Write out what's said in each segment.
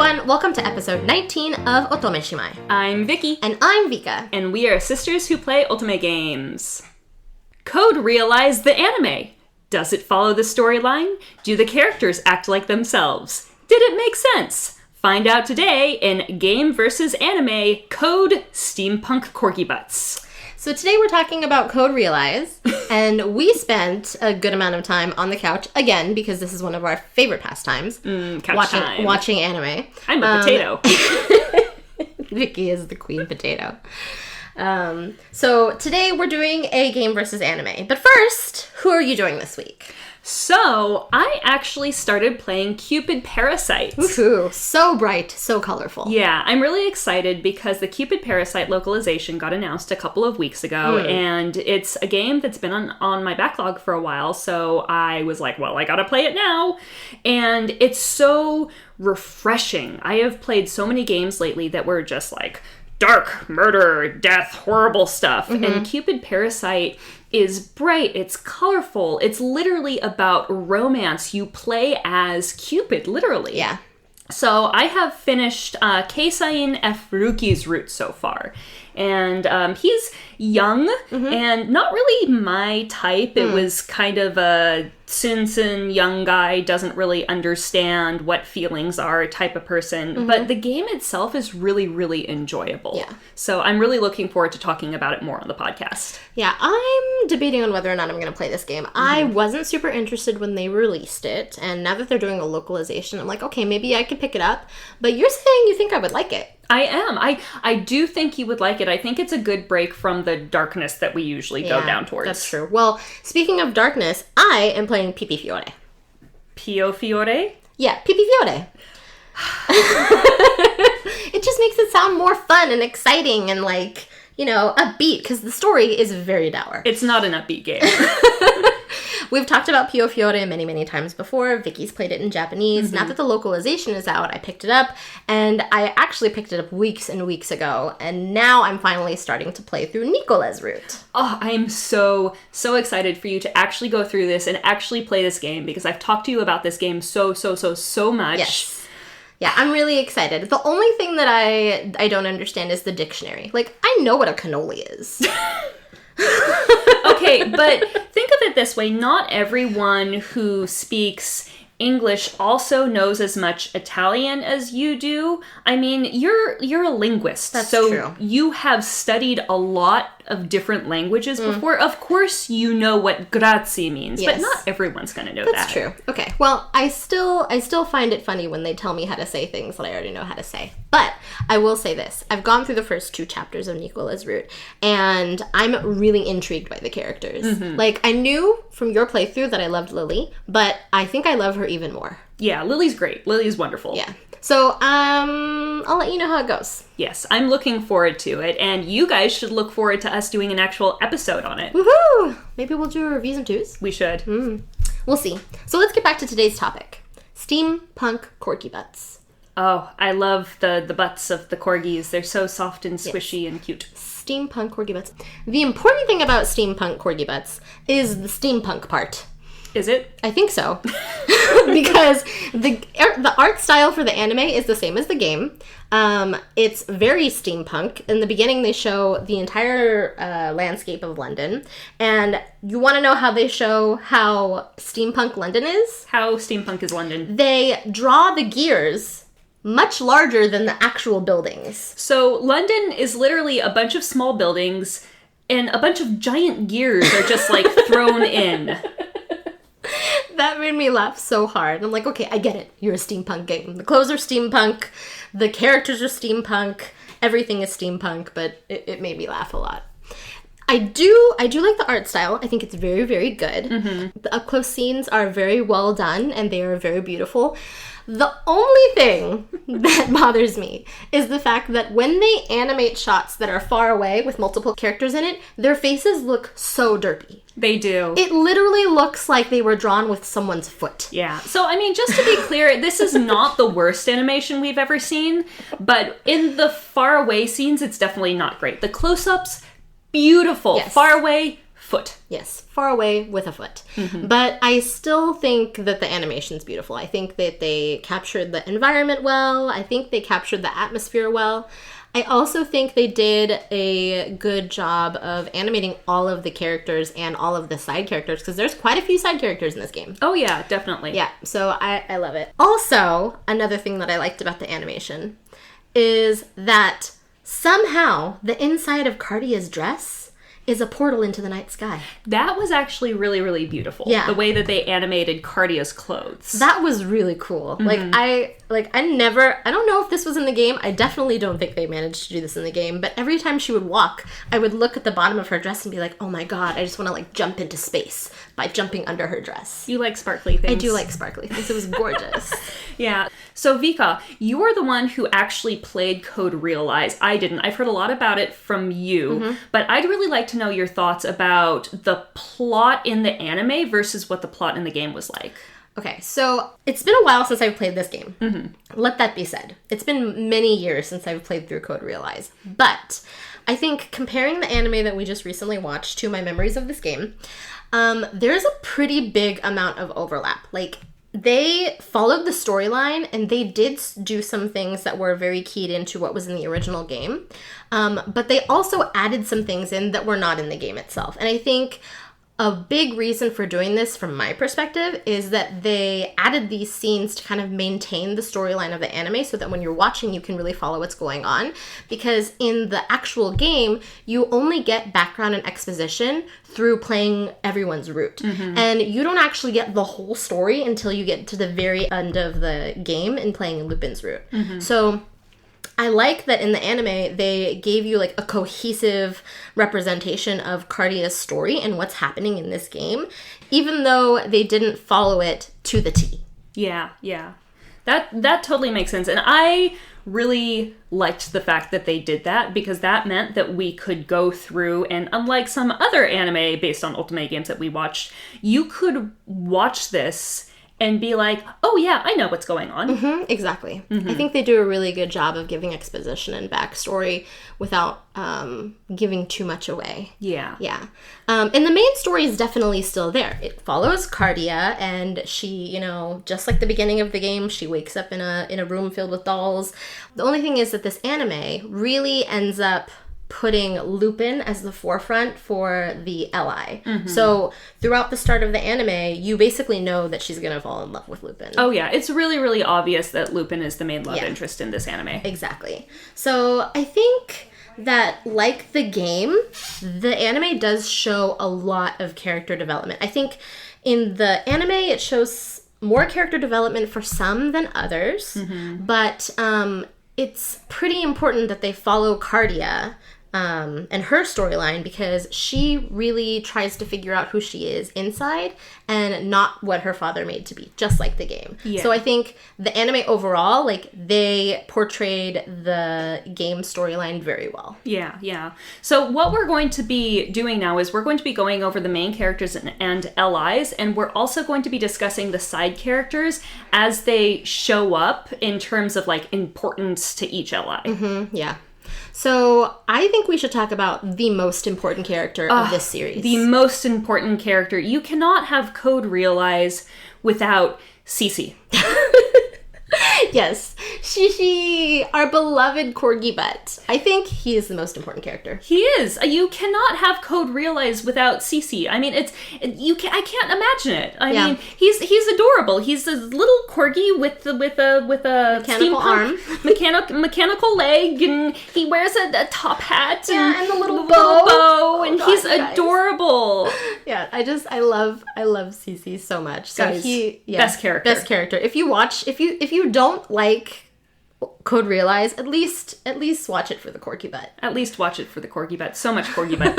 everyone, welcome to episode 19 of Otome Shimai. I'm Vicky. And I'm Vika. And we are sisters who play otome games. Code realized the anime. Does it follow the storyline? Do the characters act like themselves? Did it make sense? Find out today in Game vs. Anime Code Steampunk Corgi Butts. So today we're talking about Code Realize, and we spent a good amount of time on the couch, again, because this is one of our favorite pastimes, watching anime. I'm a potato. Vicky is the queen potato. So today we're doing a game versus anime. But first, who are you doing this week? So, I actually started playing Cupid Parasite. Woohoo! So bright, so colorful. Yeah, I'm really excited because the Cupid Parasite localization got announced a couple of weeks ago, and it's a game that's been on my backlog for a while, so I was like, well, I gotta play it now. And it's so refreshing. I have played so many games lately that were just like dark, murder, death, horrible stuff. And Cupid Parasite is bright, it's colorful, it's literally about romance. You play as Cupid, literally. Yeah. So I have finished Keisain F. Ruki's route so far. And he's young and not really my type. It was kind of a Sinsen young guy, doesn't really understand what feelings are type of person. But the game itself is really, really enjoyable. Yeah. So I'm really looking forward to talking about it more on the podcast. Yeah, I'm debating on whether or not I'm going to play this game. I wasn't super interested when they released it, and now that they're doing a localization, I'm like, okay, maybe I could pick it up. But you're saying you think I would like it. I am. I do think you would like it. I think it's a good break from the darkness that we usually go down towards. That's true. Well, speaking of darkness, I am playing Piofiore. Piofiore? Yeah, Piofiore. It just makes it sound more fun and exciting and like, you know, upbeat, because the story is very dour. It's not an upbeat game. We've talked about Piofiore many, many times before. Vicky's played it in Japanese. Now that the localization is out, I picked it up, and I actually picked it up weeks and weeks ago, and now I'm finally starting to play through Nicola's route. Oh, I am so excited for you to actually go through this and actually play this game, because I've talked to you about this game so much. Yes. Yeah, I'm really excited. The only thing that I don't understand is the dictionary. Like, I know what a cannoli is. Okay, but think of it this way. Not everyone who speaks English also knows as much Italian as you do. I mean, you're a linguist. That's so true. You have studied a lot of different languages before. Of course you know what grazie means, but not everyone's going to know that. That's true. Okay. Well, I still find it funny when they tell me how to say things that I already know how to say. But I will say this. I've gone through the first 2 chapters of Nicola's route, and I'm really intrigued by the characters. Like, I knew from your playthrough that I loved Lily, but I think I love her even more. Yeah, Lily's great. Lily's wonderful. Yeah. So, I'll let you know how it goes. Yes, I'm looking forward to it, and you guys should look forward to us doing an actual episode on it. Woohoo! Maybe we'll do a reviews and twos. We should. We'll see. So let's get back to today's topic. Steampunk Corgi Butts. Oh, I love the butts of the corgis. They're so soft and squishy and cute. Steampunk Corgi Butts. The important thing about Steampunk Corgi Butts is the steampunk part. Is it? I think so. Because the art style for the anime is the same as the game. It's very steampunk. In the beginning, they show the entire landscape of London. And you want to know how they show how steampunk London is? How steampunk is London? They draw the gears much larger than the actual buildings. So London is literally a bunch of small buildings, and a bunch of giant gears are just like thrown in. That made me laugh so hard. I'm like, okay, I get it. You're a steampunk game. The clothes are steampunk. The characters are steampunk. Everything is steampunk, but it made me laugh a lot. I do like the art style. I think it's very, very good. The up-close scenes are very well done, and they are very beautiful. The only thing that bothers me is the fact that when they animate shots that are far away with multiple characters in it, their faces look so derpy. They do. It literally looks like they were drawn with someone's foot. Yeah. So, I mean, just to be clear, this is not the worst animation we've ever seen, but in the far away scenes, it's definitely not great. The close-ups, beautiful. Yes. Far away, foot. Yes, far away with a foot. But I still think that the animation's beautiful. I think that they captured the environment well. I think they captured the atmosphere well. I also think they did a good job of animating all of the characters and all of the side characters, because there's quite a few side characters in this game. Oh yeah, definitely. Yeah, so I love it. Also, another thing that I liked about the animation is that somehow the inside of Cardia's dress is a portal into the night sky. That was actually really, really beautiful. Yeah. The way that they animated Cardia's clothes. That was really cool. I don't know if this was in the game. I definitely don't think they managed to do this in the game, but every time she would walk, I would look at the bottom of her dress and be like, oh my god, I just want to like jump into space by jumping under her dress. You like sparkly things. I do like sparkly things. It was gorgeous. Yeah. So Vika, you are the one who actually played Code Realize. I didn't. I've heard a lot about it from you, but I'd really like to know your thoughts about the plot in the anime versus what the plot in the game was like. Okay, so it's been a while since I've played this game. Let that be said. It's been many years since I've played through Code Realize. But I think comparing the anime that we just recently watched to my memories of this game, there's a pretty big amount of overlap. Like, they followed the storyline and they did do some things that were very keyed into what was in the original game. But they also added some things in that were not in the game itself. And I think a big reason for doing this from my perspective is that they added these scenes to kind of maintain the storyline of the anime so that when you're watching, you can really follow what's going on. Because in the actual game, you only get background and exposition through playing everyone's route. And you don't actually get the whole story until you get to the very end of the game and playing Lupin's route. So I like that in the anime, they gave you like a cohesive representation of Cardia's story and what's happening in this game, even though they didn't follow it to the T. Yeah. That totally makes sense. And I really liked the fact that they did that, because that meant that we could go through, and unlike some other anime based on Ultimate games that we watched, you could watch this and be like, oh yeah, I know what's going on. Exactly. I think they do a really good job of giving exposition and backstory without giving too much away. Yeah. And the main story is definitely still there. It follows Cardia, and she, just like the beginning of the game, she wakes up in a room filled with dolls. The only thing is that this anime really ends up putting Lupin as the forefront for the ally. So throughout the start of the anime, you basically know that she's going to fall in love with Lupin. Oh yeah, it's really, really obvious that Lupin is the main love interest in this anime. Exactly. So I think that, like the game, the anime does show a lot of character development. I think in the anime, it shows more character development for some than others, but it's pretty important that they follow Cardia and her storyline, because she really tries to figure out who she is inside and not what her father made to be, just like the game. So I think the anime overall, like, they portrayed the game storyline very well. Yeah. So what we're going to be doing now is we're going to be going over the main characters and allies, and we're also going to be discussing the side characters as they show up in terms of like importance to each ally. Yeah. So I think we should talk about the most important character of this series. The most important character. You cannot have Code Realize without Sisi. Yes, Sisi, our beloved corgi butt. I think he is the most important character. He is. You cannot have Code Realize without Sisi. I mean, I can't imagine it. I mean, he's adorable. He's a little corgi with a mechanical arm, mechanical leg, and he wears a top hat and the little bow, and he's adorable. Yeah, I love Sisi so much. So best character. If you don't like Code Realize, at least watch it for the corgi butt. At least watch it for the corgi butt. So much corgi butt.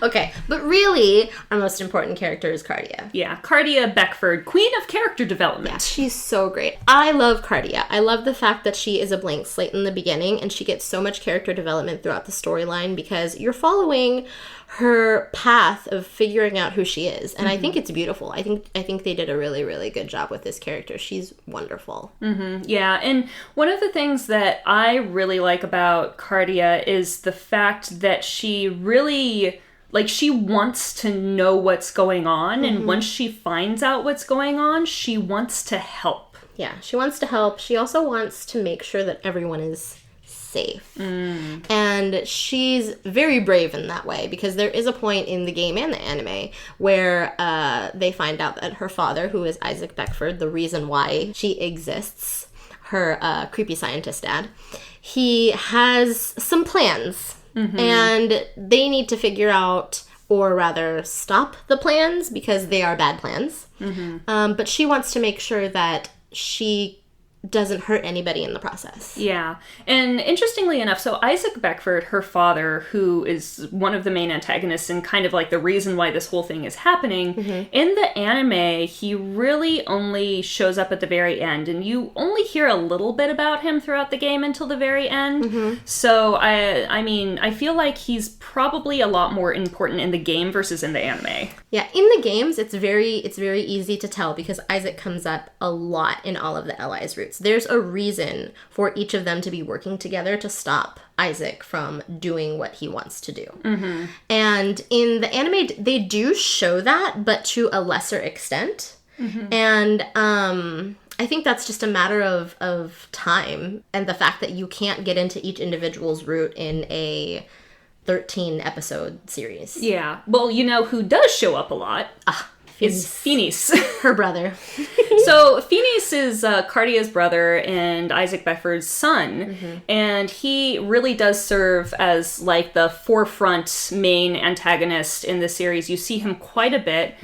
Okay, but really, our most important character is Cardia. Yeah, Cardia Beckford, queen of character development. Yeah, she's so great. I love Cardia. I love the fact that she is a blank slate in the beginning, and she gets so much character development throughout the storyline, because you're following her path of figuring out who she is. And I think it's beautiful. I think they did a really, really good job with this character. She's wonderful. Yeah, and one of the things that I really like about Cardia is the fact that she really like, she wants to know what's going on, and once she finds out what's going on, she wants to help. Yeah, she wants to help. She also wants to make sure that everyone is safe. And she's very brave in that way, because there is a point in the game and the anime where they find out that her father, who is Isaac Beckford, the reason why she exists, her creepy scientist dad, he has some plans. And they need to figure out, or rather stop the plans, because they are bad plans. But she wants to make sure that she doesn't hurt anybody in the process. Yeah. And interestingly enough, so Isaac Beckford, her father, who is one of the main antagonists and kind of like the reason why this whole thing is happening, in the anime, he really only shows up at the very end, and you only hear a little bit about him throughout the game until the very end. So, I mean, I feel like he's probably a lot more important in the game versus in the anime. Yeah, in the games, it's very easy to tell, because Isaac comes up a lot in all of the allies' routes. There's a reason for each of them to be working together to stop Isaac from doing what he wants to do. And in the anime, they do show that, but to a lesser extent. And I think that's just a matter of time, and the fact that you can't get into each individual's route in a 13 episode series. Yeah. Well, you know who does show up a lot? Is Phineas. Her brother. So Phineas is Cardia's brother and Isaac Beckford's son, and he really does serve as like the forefront main antagonist in the series. You see him quite a bit.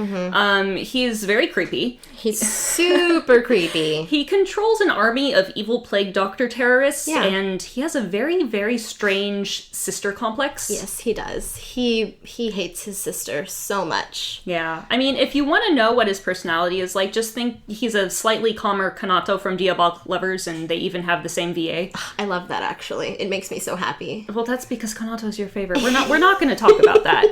He's very creepy. He's super creepy. He controls an army of evil plague doctor terrorists, and he has a very, very strange sister complex. Yes, he does. He hates his sister so much. Yeah. I mean, if you want to know what his personality is like, just think he's a slightly calmer Kanato from Diabolic Lovers, and they even have the same VA. I love that, actually. It makes me so happy. Well, that's because Kanato's your favorite. We're not going to talk about that.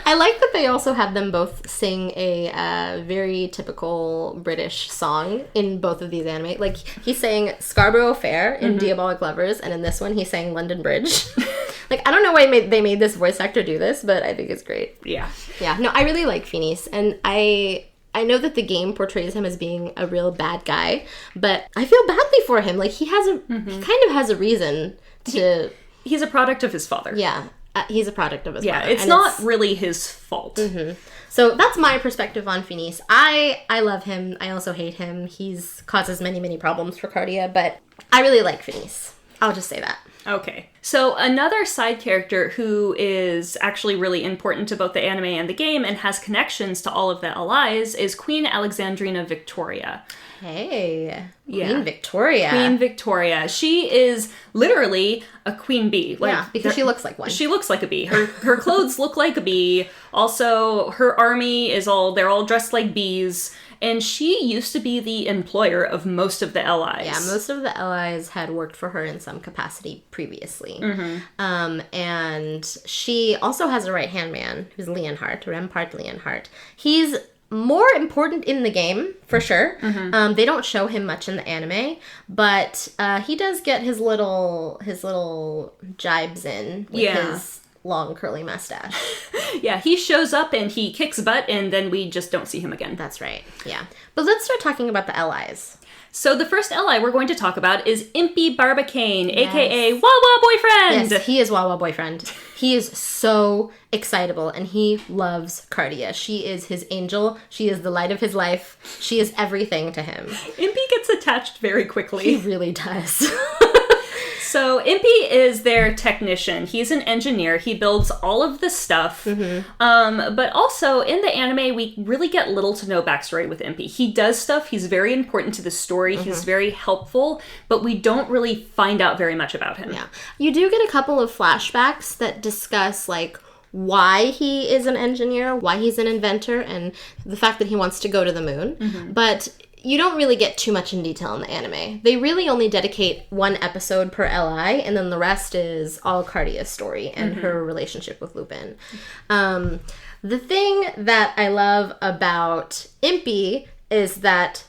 I like that they also had them both sing a very typical British song in both of these anime. Like, he sang Scarborough Fair in Diabolic Lovers, and in this one he sang London Bridge. Like, I don't know why they made this voice actor do this, but I think it's great. Yeah. Yeah. No, I really like Phineas, and I know that the game portrays him as being a real bad guy, but I feel badly for him. Like, he kind of has a reason to... He's a product of his father. Yeah. He's a product of his father. Yeah, it's not really his fault. So that's my perspective on Phineas. I love him. I also hate him. He's causes many, many problems for Cardia, but I really like Phineas. I'll just say that. Okay. So another side character who is actually really important to both the anime and the game and has connections to all of the allies is Queen Alexandrina Victoria. Hey, Queen Victoria. Queen Victoria. She is literally a queen bee. Like, yeah, because she looks like one. She looks like a bee. Her clothes look like a bee. Also, her army they're all dressed like bees. And she used to be the employer of most of the allies. Yeah, most of the allies had worked for her in some capacity previously. And she also has a right-hand man, who's Leonhardt, Rempart Leonhardt. He's more important in the game, for sure. They don't show him much in the anime, but he does get his little jibes in with his long curly mustache. Yeah, he shows up and he kicks butt, and then we just don't see him again. That's right. Yeah. But let's start talking about the allies. So the first ally we're going to talk about is Impy Barbicane, aka Wawa Boyfriend! Yes, he is Wawa Boyfriend. He is so excitable, and he loves Cardia. She is his angel. She is the light of his life. She is everything to him. Impy gets attached very quickly. He really does. So Impy is their technician. He's an engineer. He builds all of the stuff. But also in the anime, we really get little to no backstory with Impy. He does stuff. He's very important to the story. He's very helpful, but we don't really find out very much about him. Yeah. You do get a couple of flashbacks that discuss, like, why he is an engineer, why he's an inventor, and the fact that he wants to go to the moon. But you don't really get too much in detail in the anime. They really only dedicate one episode per LI, and then the rest is all Cardia's story and her relationship with Lupin. The thing that I love about Impy is that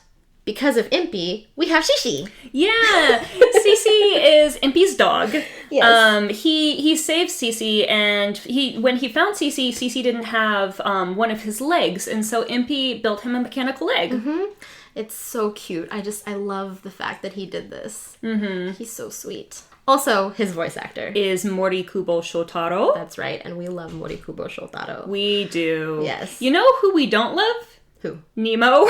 because of Impy, we have Sisi. Yeah, Sisi is Impy's dog. Yes. He saved Sisi, and when he found Sisi didn't have one of his legs, and so Impy built him a mechanical leg. Mm-hmm. It's so cute. I love the fact that he did this. Mm-hmm. He's so sweet. Also, his voice actor is Morikubo Shotaro. That's right, and we love Morikubo Shotaro. We do. Yes. You know who we don't love? Who? Nemo.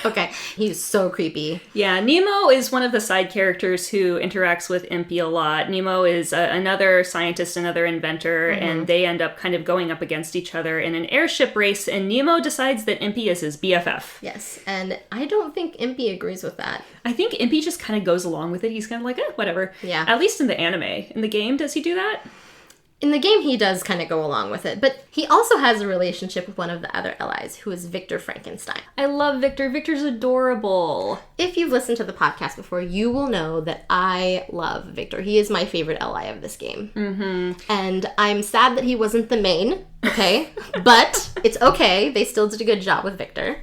Okay, he's so creepy. Yeah, Nemo is one of the side characters who interacts with Impy a lot. Nemo is another scientist, another inventor, and they end up kind of going up against each other in an airship race, and Nemo decides that Impy is his BFF. Yes, and I don't think Impy agrees with that. I think Impy just kind of goes along with it. He's kind of like, whatever. Yeah. At least in the anime. In the game, does he do that? In the game, he does kind of go along with it, but he also has a relationship with one of the other allies, who is Victor Frankenstein. I love Victor. Victor's adorable. If you've listened to the podcast before, you will know that I love Victor. He is my favorite ally of this game. Mm-hmm. And I'm sad that he wasn't the main, okay? But it's okay. They still did a good job with Victor.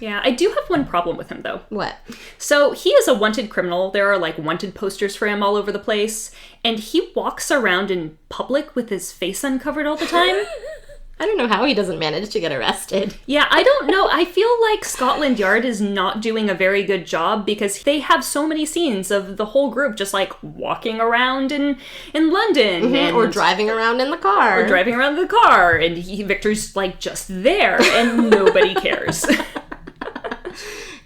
Yeah, I do have one problem with him, though. What? So, he is a wanted criminal. There are, like, wanted posters for him all over the place. And he walks around in public with his face uncovered all the time. I don't know how he doesn't manage to get arrested. Yeah, I don't know. I feel like Scotland Yard is not doing a very good job because they have so many scenes of the whole group just, like, walking around in London. Mm-hmm. And or driving around in the car. Or driving around in the car. And Victor's, like, just there. And nobody cares.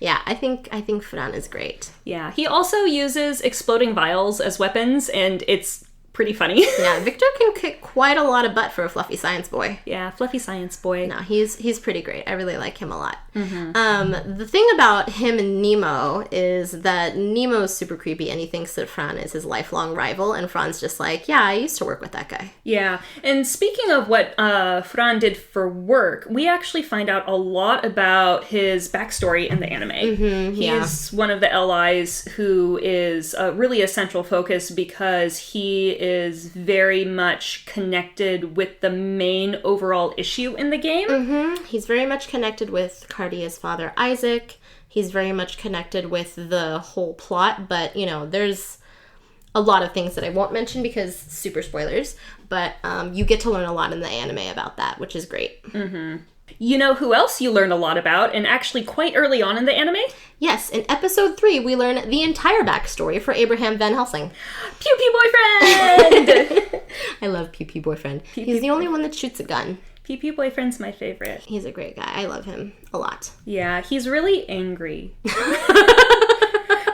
Yeah, I think Fran is great. Yeah, he also uses exploding vials as weapons, and it's pretty funny. Yeah, Victor can kick quite a lot of butt for a fluffy science boy. Yeah, fluffy science boy. No, he's pretty great. I really like him a lot. Mm-hmm. The thing about him and Nemo is that Nemo's super creepy, and he thinks that Fran is his lifelong rival, and Fran's just like, yeah, I used to work with that guy. Yeah, and speaking of what Fran did for work, we actually find out a lot about his backstory in the anime. Mm-hmm, He's one of the allies who is really a central focus because he is very much connected with the main overall issue in the game. Mm-hmm. He's very much connected with Cardia's father, Isaac. He's very much connected with the whole plot, but, you know, there's a lot of things that I won't mention because super spoilers, but you get to learn a lot in the anime about that, which is great. Mm-hmm. You know who else you learn a lot about, and actually quite early on in the anime? Yes, in episode 3, we learn the entire backstory for Abraham Van Helsing. Pew Pew Boyfriend! I love Pew Pew Boyfriend. He's the only one that shoots a gun. Pew Pew Boyfriend's my favorite. He's a great guy. I love him a lot. Yeah, he's really angry.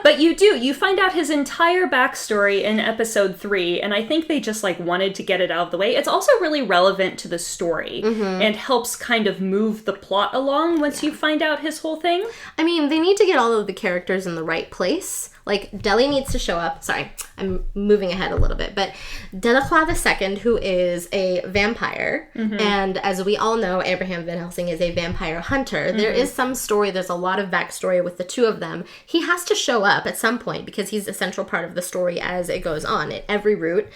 But you find out his entire backstory in episode 3, and I think they just, like, wanted to get it out of the way. It's also really relevant to the story, and helps kind of move the plot along once you find out his whole thing. I mean, they need to get all of the characters in the right place. Like, Deli needs to show up. Sorry, I'm moving ahead a little bit. But Delacroix II, who is a vampire, and as we all know, Abraham Van Helsing is a vampire hunter. There is some story, there's a lot of backstory with the two of them. He has to show up at some point because he's a central part of the story as it goes on. At every route,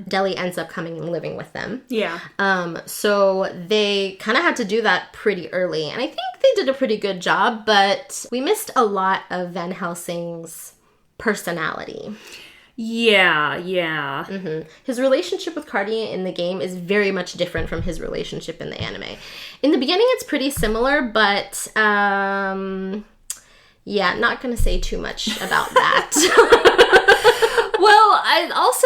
Deli ends up coming and living with them. Yeah. So they kind of had to do that pretty early. And I think they did a pretty good job, but we missed a lot of Van Helsing's personality. Yeah. Mm-hmm. His relationship with Cardi in the game is very much different from his relationship in the anime. In the beginning, it's pretty similar, but yeah, not going to say too much about that. Well, I also,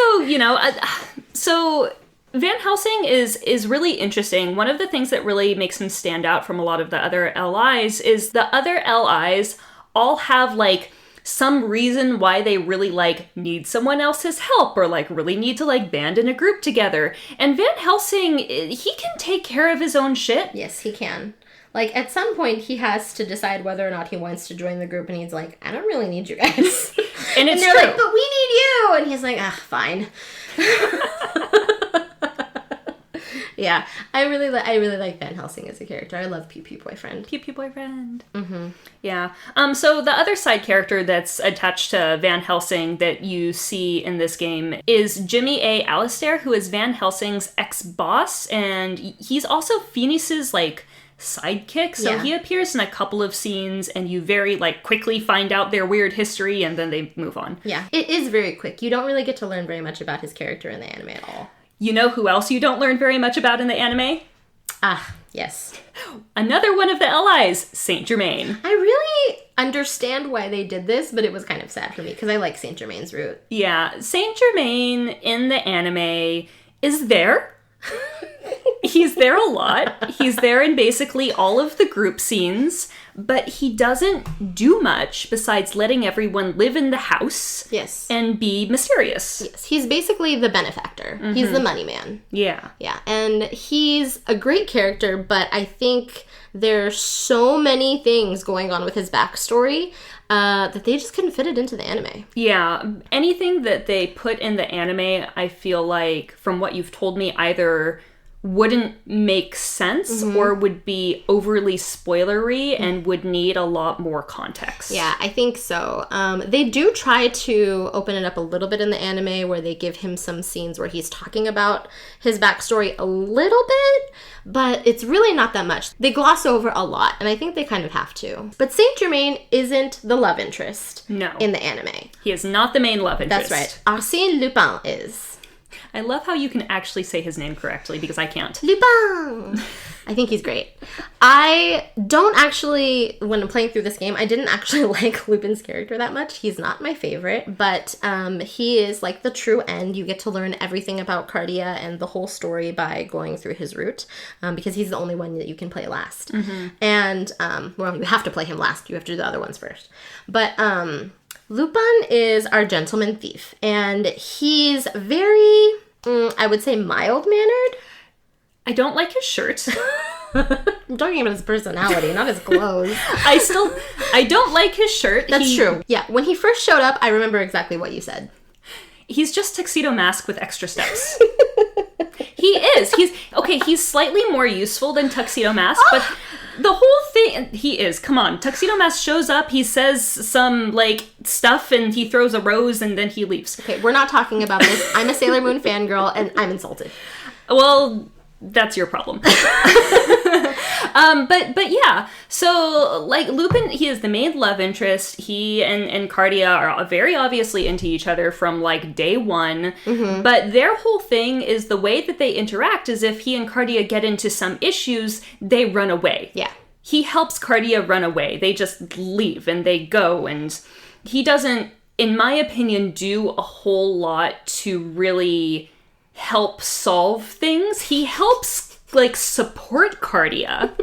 so Van Helsing is really interesting. One of the things that really makes him stand out from a lot of the other LIs is the other LIs all have, like, some reason why they really, like, need someone else's help or, like, really need to, like, band in a group together. And Van Helsing, he can take care of his own shit. Yes, he can. Like, at some point, he has to decide whether or not he wants to join the group, and he's like, I don't really need you guys. And it's they're true. like, but we need you! And he's like, fine. Yeah, I really like Van Helsing as a character. I love Pew Pew Boyfriend. Pew Pew Boyfriend. Mm-hmm. Yeah. So the other side character that's attached to Van Helsing that you see in this game is Jimmy A. Alistair, who is Van Helsing's ex-boss, and he's also Phineas's, like, sidekick. So Yeah. he appears in a couple of scenes and you very quickly find out their weird history and then they move on. Yeah, it is very quick. You don't really get to learn very much about his character in the anime at all. You know who else you don't learn very much about in the anime? Ah, yes. Another one of the allies, Saint Germain. I really understand why they did this, but it was kind of sad for me because I like Saint Germain's route. Yeah, Saint Germain in the anime is there. He's there a lot. He's there in basically all of the group scenes, but he doesn't do much besides letting everyone live in the house. Yes. And be mysterious. Yes, he's basically the benefactor. Mm-hmm. He's the money man. Yeah. Yeah, and he's a great character, but I think there's so many things going on with his backstory that they just couldn't fit it into the anime. Yeah, anything that they put in the anime, I feel like, from what you've told me, either wouldn't make sense or would be overly spoilery and would need a lot more context. Yeah, I think so. They do try to open it up a little bit in the anime where they give him some scenes where he's talking about his backstory a little bit, but it's really not that much. They gloss over a lot, and I think they kind of have to. But Saint Germain isn't the love interest in the anime. He is not the main love interest. That's right. Arsène Lupin is. I love how you can actually say his name correctly because I can't. Lupin! I think he's great. I don't actually, when I'm playing through this game, I didn't actually like Lupin's character that much. He's not my favorite, but he is like the true end. You get to learn everything about Cardia and the whole story by going through his route, because he's the only one that you can play last. Mm-hmm. And, well, you have to play him last. You have to do the other ones first. But, Lupin is our gentleman thief, and he's very, I would say, mild-mannered. I don't like his shirt. I'm talking about his personality, not his clothes. I don't like his shirt. That's true. Yeah, when he first showed up, I remember exactly what you said. He's just Tuxedo Mask with extra steps. He is. He's slightly more useful than Tuxedo Mask, but the whole thing, he is. Come on. Tuxedo Mask shows up, he says some, stuff, and he throws a rose, and then he leaves. Okay, we're not talking about this. I'm a Sailor Moon fangirl, and I'm insulted. Well, that's your problem. But yeah, so Lupin, he is the main love interest. He and Cardia are very obviously into each other from day one. Mm-hmm. But their whole thing is the way that they interact is if he and Cardia get into some issues, they run away. Yeah. He helps Cardia run away. They just leave and they go, and he doesn't, in my opinion, do a whole lot to really help solve things. He helps support Cardia.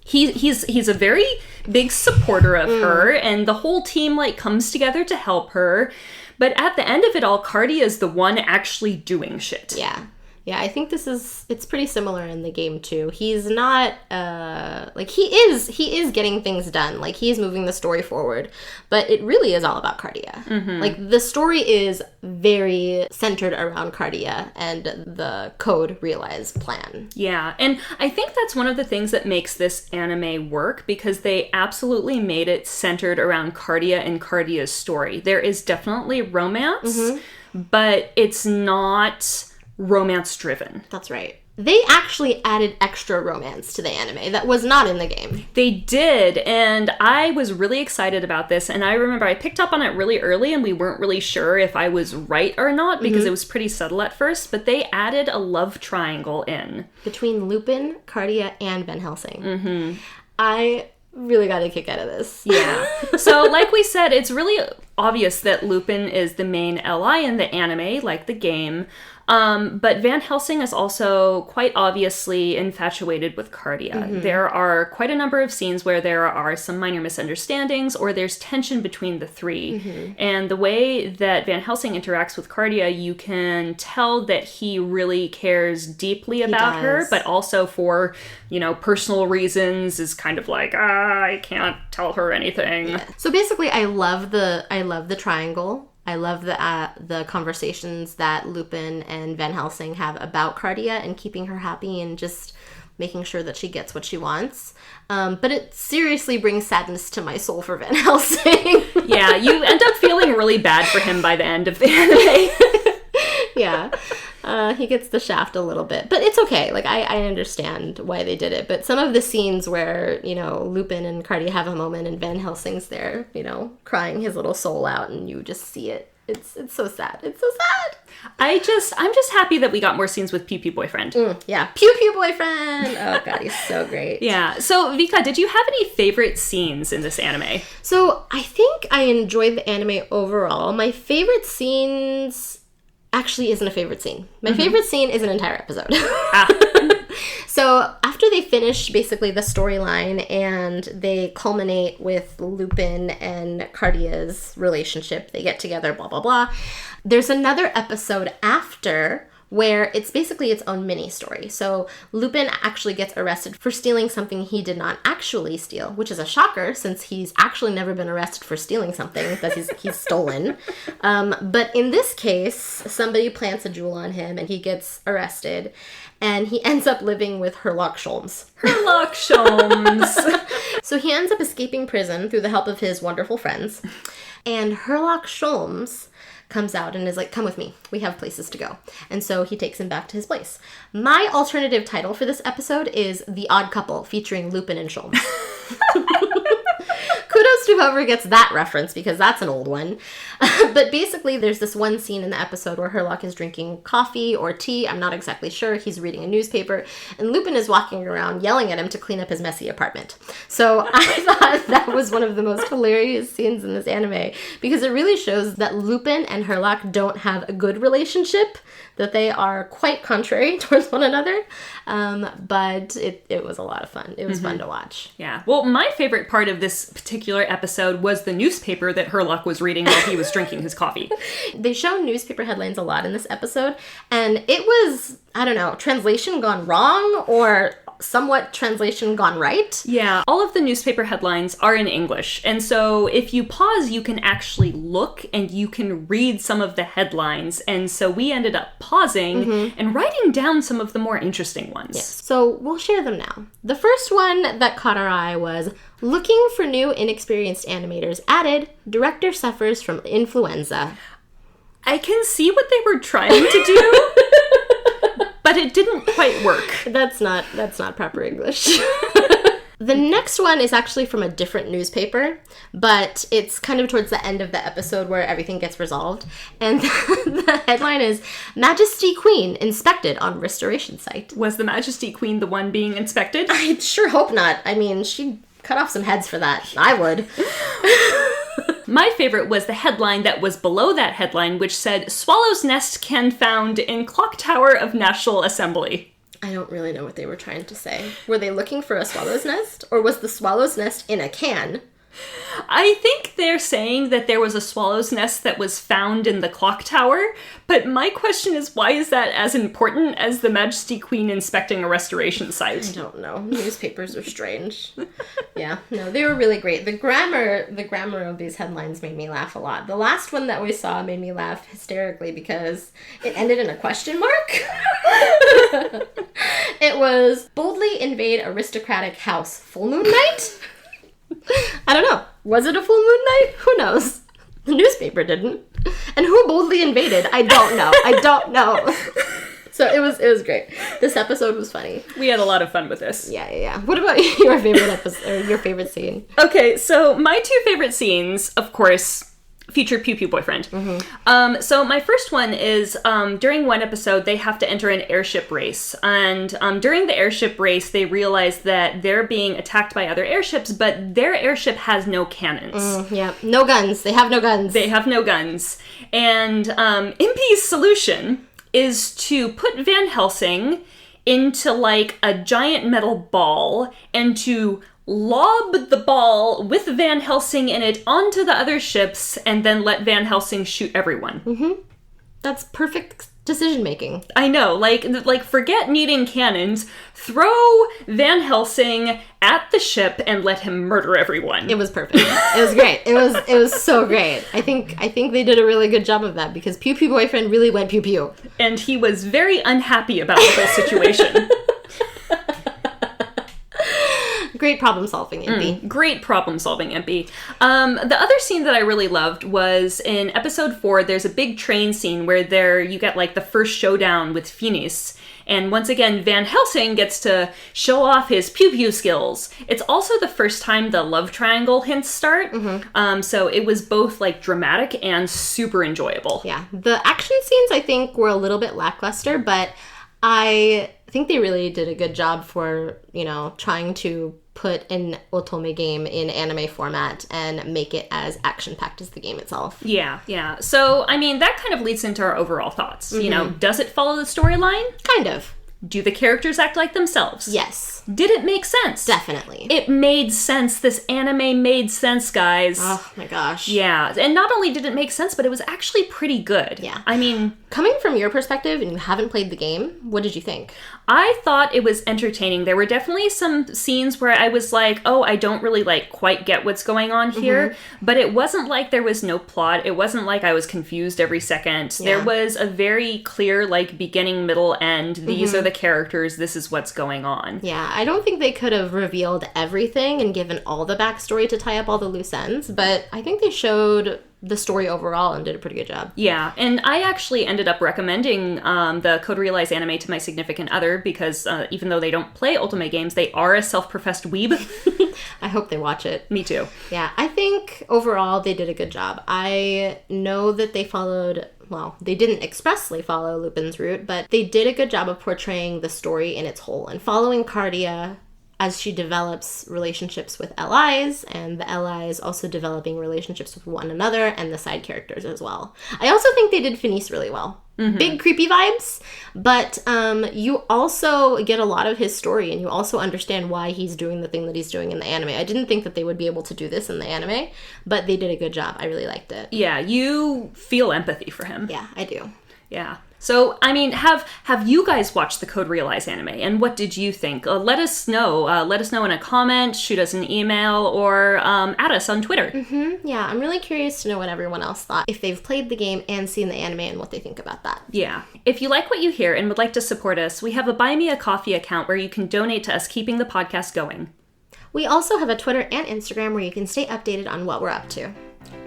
He's a very big supporter of her, and the whole team comes together to help her. But at the end of it all, Cardia is the one actually doing shit. Yeah. Yeah, I think it's pretty similar in the game too. He's not, he is getting things done. He is moving the story forward, but it really is all about Cardia. Mm-hmm. The story is very centered around Cardia and the Code Realize plan. Yeah, and I think that's one of the things that makes this anime work, because they absolutely made it centered around Cardia and Cardia's story. There is definitely romance, but it's not romance driven. That's right. They actually added extra romance to the anime that was not in the game. They did, and I was really excited about this, and I remember I picked up on it really early and we weren't really sure if I was right or not because it was pretty subtle at first, but they added a love triangle in. Between Lupin, Cardia, and Van Helsing. Mm-hmm. I really got a kick out of this. Yeah. So like we said, it's really obvious that Lupin is the main ally in the anime, like the game. But Van Helsing is also quite obviously infatuated with Cardia. Mm-hmm. There are quite a number of scenes where there are some minor misunderstandings or there's tension between the three. Mm-hmm. And the way that Van Helsing interacts with Cardia, you can tell that he really cares deeply about her, but also for, personal reasons is kind of I can't tell her anything. Yeah. So basically, I love the triangle. I love the conversations that Lupin and Van Helsing have about Cardia and keeping her happy and just making sure that she gets what she wants. But it seriously brings sadness to my soul for Van Helsing. Yeah, you end up feeling really bad for him by the end of the anime. Yeah. He gets the shaft a little bit, but it's okay. Like, I understand why they did it. But some of the scenes where, you know, Lupin and Cardi have a moment and Van Helsing's there, you know, crying his little soul out, and you just see it. It's so sad. It's so sad. I'm just happy that we got more scenes with Pew Pew Boyfriend. Yeah. Pew Pew Boyfriend. Oh, God, he's so great. Yeah. So, Vika, did you have any favorite scenes in this anime? So, I think I enjoyed the anime overall. My favorite scenes actually isn't a favorite scene. My favorite scene is an entire episode. So after they finish basically the storyline and they culminate with Lupin and Cardia's relationship, they get together, blah, blah, blah. There's another episode after where it's basically its own mini story. So Lupin actually gets arrested for stealing something he did not actually steal, which is a shocker since he's actually never been arrested for stealing something that he's stolen. But in this case, somebody plants a jewel on him and he gets arrested. And he ends up living with Herlock Sholmes. Herlock Sholmes. So he ends up escaping prison through the help of his wonderful friends. And Herlock Sholmes comes out and is like, come with me. We have places to go. And so he takes him back to his place. My alternative title for this episode is The Odd Couple, featuring Lupin and Sholmes. Kudos to whoever gets that reference, because that's an old one. But basically, there's this one scene in the episode where Herlock is drinking coffee or tea. I'm not exactly sure. He's reading a newspaper. And Lupin is walking around yelling at him to clean up his messy apartment. So I thought that was one of the most hilarious scenes in this anime, because it really shows that Lupin and Herlock don't have a good relationship, that they are quite contrary towards one another. But it was a lot of fun. It was fun to watch. Yeah. Well, my favorite part of this particular episode was the newspaper that Herlock was reading while he was drinking his coffee. They show newspaper headlines a lot in this episode, and it was, I don't know, translation gone wrong or somewhat translation gone right. Yeah, all of the newspaper headlines are in English. And so if you pause, you can actually look and you can read some of the headlines. And so we ended up pausing and writing down some of the more interesting ones. Yes. So we'll share them now. The first one that caught our eye was, looking for new inexperienced animators added, director suffers from influenza. I can see what they were trying to do, but it didn't quite work. That's not proper English. The next one is actually from a different newspaper, but it's kind of towards the end of the episode where everything gets resolved. And the headline is, Majesty Queen inspected on restoration site. Was the Majesty Queen the one being inspected? I sure hope not. I mean, she'd cut off some heads for that. I would. My favorite was the headline that was below that headline, which said, Swallow's Nest can found in Clock Tower of National Assembly. I don't really know what they were trying to say. Were they looking for a swallow's nest? Or was the swallow's nest in a can? I think they're saying that there was a swallow's nest that was found in the clock tower, but my question is, why is that as important as the Majesty Queen inspecting a restoration site? I don't know. Newspapers are strange. Yeah, no, they were really great. The grammar of these headlines made me laugh a lot. The last one that we saw made me laugh hysterically because it ended in a question mark. It was, boldly invade aristocratic house, full moon night? I don't know. Was it a full moon night? Who knows? The newspaper didn't. And who boldly invaded? I don't know. So it was great. This episode was funny. We had a lot of fun with this. Yeah. What about your favorite episode, or your favorite scene? Okay, so my two favorite scenes, of course, feature Pew Pew Boyfriend. So my first one is during one episode, they have to enter an airship race. And during the airship race, they realize that they're being attacked by other airships, but their airship has no cannons. Yeah, no guns. They have no guns. And Impy's solution is to put Van Helsing into like a giant metal ball and to lob the ball with Van Helsing in it onto the other ships and then let Van Helsing shoot everyone. That's perfect decision making. I know, like forget needing cannons, throw Van Helsing at the ship and let him murder everyone. It was perfect. It was great. It was so great. I think they did a really good job of that because Pew Pew Boyfriend really went pew pew. And he was very unhappy about the whole situation. Great problem solving, Impy. Great problem solving, Impy. The other scene that I really loved was in episode 4, there's a big train scene where you get like the first showdown with Finis. And once again, Van Helsing gets to show off his pew-pew skills. It's also the first time the love triangle hints start. So it was both like dramatic and super enjoyable. Yeah. The action scenes, I think, were a little bit lackluster, but I think they really did a good job for, trying to put an otome game in anime format and make it as action-packed as the game itself. Yeah. So, I mean, that kind of leads into our overall thoughts. Does it follow the storyline? Kind of. Do the characters act like themselves? Yes. Did it make sense? Definitely. It made sense. This anime made sense, guys. Oh my gosh. Yeah. And not only did it make sense, but it was actually pretty good. Yeah. I mean, coming from your perspective and you haven't played the game, what did you think? I thought it was entertaining. There were definitely some scenes where I was like, oh, I don't really quite get what's going on here. But it wasn't like there was no plot. It wasn't like I was confused every second. Yeah. There was a very clear beginning, middle, end. These are the characters. This is what's going on. Yeah, I don't think they could have revealed everything and given all the backstory to tie up all the loose ends, but I think they showed the story overall and did a pretty good job. Yeah, and I actually ended up recommending the Code Realize anime to my significant other because even though they don't play Ultimate games, they are a self-professed weeb. I hope they watch it. Me too. Yeah, I think overall they did a good job. I know that they followed... Well, they didn't expressly follow Lupin's route, but they did a good job of portraying the story in its whole and following Cardia as she develops relationships with allies, and the allies also developing relationships with one another and the side characters as well. I also think they did Finis really well. Big creepy vibes, but you also get a lot of his story, and you also understand why he's doing the thing that he's doing in the anime. I didn't think that they would be able to do this in the anime, but they did a good job. I really liked it. Yeah, you feel empathy for him. Yeah, I do. Yeah. So, I mean, have you guys watched the Code Realize anime, and what did you think? Let us know. Let us know in a comment, shoot us an email, or add us on Twitter. Yeah, I'm really curious to know what everyone else thought, if they've played the game and seen the anime, and what they think about that. Yeah. If you like what you hear and would like to support us, we have a Buy Me a Coffee account where you can donate to us keeping the podcast going. We also have a Twitter and Instagram where you can stay updated on what we're up to.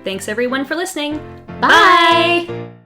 Thanks, everyone, for listening. Bye!